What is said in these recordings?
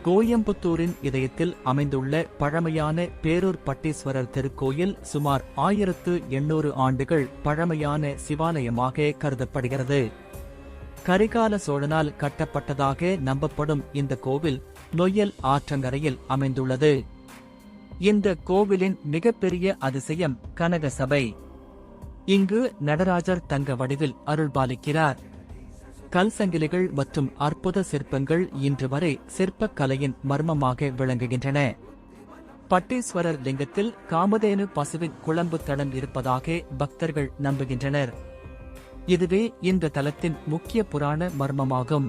கோயம்புத்தூரின் இதயத்தில் அமைந்துள்ள பழமையான பேரூர் பட்டீஸ்வரர் திருக்கோயில் சுமார் 1800 ஆண்டுகள் பழமையான சிவாலயமாக கருதப்படுகிறது. கரிகால சோழனால் கட்டப்பட்டதாக நம்பப்படும் இந்த கோவில் நொய்யல் ஆற்றங்கரையில் அமைந்துள்ளது. இந்த கோவிலின் மிகப்பெரிய அதிசயம் கனக சபை. இங்கு நடராஜர் தங்க வடிவில் அருள்பாலிக்கிறார். கல்சங்கிலிகள் மற்றும் அற்புத சிற்பங்கள் இன்று வரை சிற்பக் கலையின் மர்மமாக விளங்குகின்றன. பட்டீஸ்வரர் லிங்கத்தில் காமதேனு பசுவின் குழம்பு தடம் இருப்பதாக பக்தர்கள் நம்புகின்றனர். இதுவே இந்த தலத்தின் முக்கிய புராண மர்மமாகும்.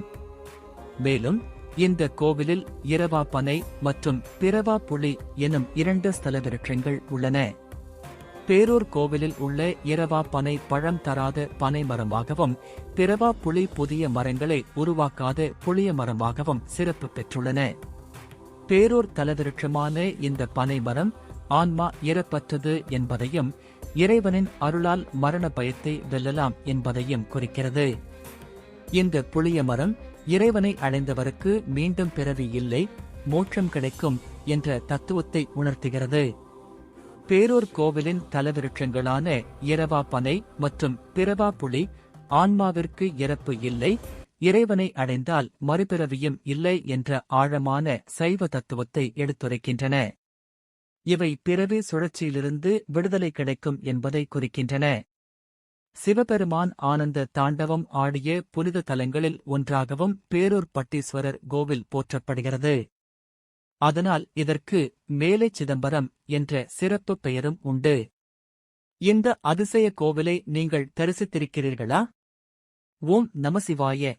மேலும் இந்த கோவிலில் இரவா பனை மற்றும் பிறவா புலி எனும் 2 ஸ்தல விருட்சங்கள் உள்ளன. பேரூர் கோவிலில் உள்ள இரவா பனை பழம் தராத பனை மரமாகவும் பிறவா புலி புதிய மரங்களை உருவாக்காத புளிய மரமாகவும் சிறப்பு பெற்றுள்ளன. பேரூர் தலவிருட்சமான இந்த பனை மரம் ஆன்மா இறப்பற்றது என்பதையும் இறைவனின் அருளால் மரண பயத்தை வெல்லலாம் என்பதையும் குறிக்கிறது. இந்த புளிய மரம் இறைவனை அடைந்தவருக்கு மீண்டும் பிறவி இல்லை, மோட்சம் கிடைக்கும் என்ற தத்துவத்தை உணர்த்துகிறது. பேரூர் கோவிலின் தலவிருட்சங்களான இரவா பனை மற்றும் பிறவா புலி ஆன்மாவிற்கு இறப்பு இல்லை, இறைவனை அடைந்தால் மறுபிறவியும் இல்லை என்ற ஆழமான சைவ தத்துவத்தை எடுத்துரைக்கின்றன. இவை பிறவி சுழற்சியிலிருந்து விடுதலை கிடைக்கும் என்பதை குறிக்கின்றன. சிவபெருமான் ஆனந்த தாண்டவம் ஆடிய புனித தலங்களில் ஒன்றாகவும் பேரூர் பட்டீஸ்வரர் கோவில் போற்றப்படுகிறது. அதனால் இதற்கு மேலை சிதம்பரம் என்ற சிறப்பு பெயரும் உண்டு. இந்த அதிசய கோவிலை நீங்கள் தரிசித்திருக்கிறீர்களா? ஓம் நமசிவாய.